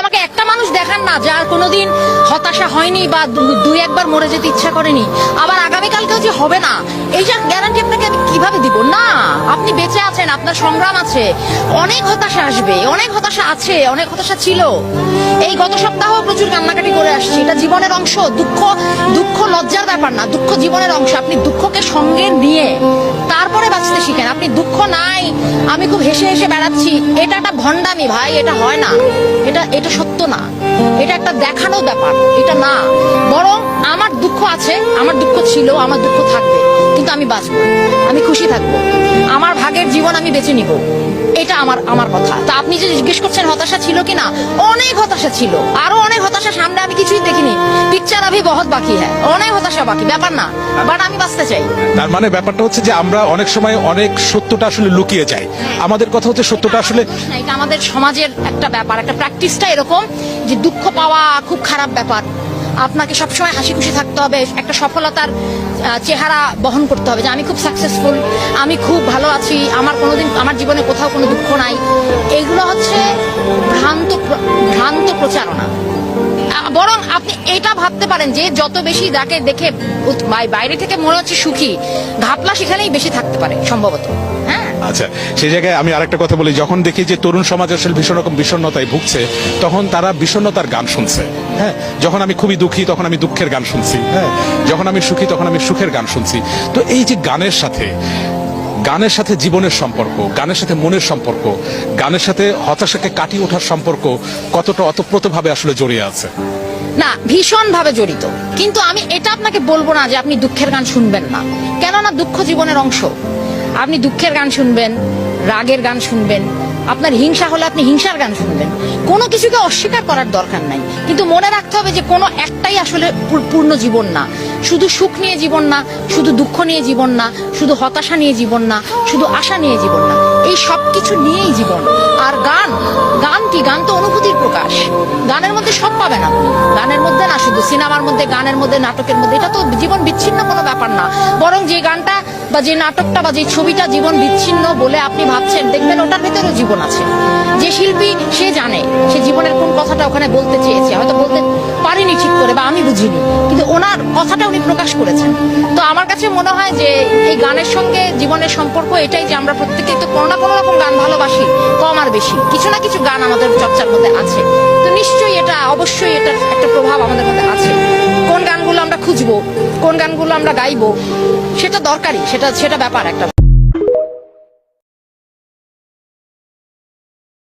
আমাকে একটা মানুষ দেখান না যার কোনোদিন হতাশা হয়নি বা দুই একবার মরে যেতে ইচ্ছা করেনি, আবার আগামীকালকেও যে হবে না এই যে গ্যারান্টি আপনাকে আমি কিভাবে দিব? না, আপনি বেঁচে আছেন, আপনার সংগ্রাম আছে, অনেক হতাশা আসবে, অনেক হতাশা আছে, অনেক হতাশা ছিল। এই গত সপ্তাহ প্রচুর কান্নাকাটি করে আসছি, এটা জীবনের অংশ। দুঃখ দুঃখ লজ্জার ব্যাপার না, দুঃখ জীবনের অংশ। আপনি দুঃখকে সঙ্গে নিয়ে তারপরে বাঁচতে শিখেন। আপনি দুঃখ নাই আমি খুব হেসে হেসে বেড়াচ্ছি, এটা একটা ভণ্ডামি ভাই, এটা হয় না, এটা সত্য না, এটা একটা দেখানো ব্যাপার, এটা না। বরং আমার দুঃখ আছে, আমার দুঃখ ছিল, আমার দুঃখ থাকবে, কিন্তু আমি বাঁচবো, আমি খুশি থাকবো, আমার ভাগের জীবন আমি বেছে নিব, এটা আমার কথা। তা আপনি যে জিজ্ঞেস করছেন হতাশা ছিল কিনা, অনেক হতাশা ছিল, আরো অনেক হতাশা সামনে, আমি কিছুই দেখিনি, পিকচার আভি বহুত বাকি হ্যাঁ, অনেক হতাশা বাকি, ব্যাপার না, বাট আমি বাঁচতে চাই। তার মানে ব্যাপারটা হচ্ছে যে আমরা অনেক সময় অনেক সত্যটা আসলে লুকিয়ে যাই। আমাদের কথা হচ্ছে সত্যটা আসলে এটা আমাদের সমাজের একটা ব্যাপার, একটা প্র্যাকটিসটা এরকম যে দুঃখ পাওয়া খুব খারাপ ব্যাপার, আপনাকে সবসময় হাসি খুশি থাকতে হবে, একটা সফলতার চেহারা বহন করতে হবে যে আমি খুব সাকসেসফুল, আমি খুব ভালো আছি, আমার কোনোদিন আমার জীবনে কোথাও কোনো দুঃখ নাই। এগুলো হচ্ছে ভ্রান্ত প্রচারণা। বরং আপনি এটা ভাবতে পারেন যে যত বেশি যাকে দেখে বাইরে থেকে মনে হচ্ছে সুখী, ঘাপলা সেখানেই বেশি থাকতে পারে সম্ভবত। হ্যাঁ, আচ্ছা, সেই জায়গায় আমি আরেকটা কথা বলি, যখন দেখি যে তরুণ সমাজ আসলে ভীষণ রকম বিষণ্ণতায় ভুগছে, তখন তারা বিষণ্ণতার গান শুনছে। হ্যাঁ, যখন আমি খুবই দুঃখী তখন আমি দুঃখের গান শুনছি, হ্যাঁ, যখন আমি সুখী তখন আমি সুখের গান শুনছি। তো এই যে গানের সাথে জীবনের সম্পর্ক, গানের সাথে মনের সম্পর্ক, গানের সাথে হতাশাকে কাটিয়ে ওঠার সম্পর্ক কতটা অতপ্রতভাবে আসলে জড়িয়ে আছে? না, ভীষণ ভাবে জড়িত। কিন্তু আমি এটা আপনাকে বলবো না যে আপনি দুঃখের গান শুনবেন না, কেননা দুঃখ জীবনের অংশ। আপনি দুঃখের গান শুনবেন, রাগের গান শুনবেন, আপনার হিংসা হলে আপনি হিংসার গান শুনবেন, কোনো কিছুকে অস্বীকার করার দরকার নাই। কিন্তু মনে রাখতে হবে যে কোনো একটাই আসলে পূর্ণ জীবন না, শুধু সুখ নিয়ে জীবন না, শুধু দুঃখ নিয়ে জীবন না, শুধু হতাশা নিয়ে জীবন না, শুধু আশা নিয়ে জীবন না, এই সব কিছু নিয়েই জীবন। আর গান কি? গান তো অনুভূতির প্রকাশ। গানের মধ্যে সব পাবেন আপনি, গানের মধ্যে না শুধু সিনেমার মধ্যে, গানের মধ্যে, নাটকের মধ্যে, এটা তো জীবন বিচ্ছিন্ন কোনো ব্যাপার না। বরং যে গানটা বা যে নাটকটা বা যে ছবিটা জীবন বিচ্ছিন্ন বলে আপনি ভাবছেন, দেখবেন ওটার ভেতরেও জীবন আছে। যে শিল্পী সে জানে সে জীবনের কোন কথাটা ওখানে বলতে চেয়েছে, হয়তো বলতে পারিনি ঠিক করে বা আমি বুঝিনি, কিন্তু ওনার কথাটা উনি প্রকাশ করেছেন। তো আমার কাছে মনে হয় যে এই গানের সঙ্গে জীবনের সম্পর্ক এটাই যে আমরা প্রত্যেকে তো কোনো না কোনো রকম গান ভালোবাসি, কম আর বেশি, কিছু না কিছু গান আমাদের চর্চার মধ্যে আছে। তো নিশ্চয়ই এটা, অবশ্যই এটার একটা প্রভাব আমাদের মধ্যে আছে। কোন গানগুলো আমরা খুঁজবো, কোন গানগুলো আমরা গাইবো, সেটা দরকারি, সেটা ব্যাপার একটা।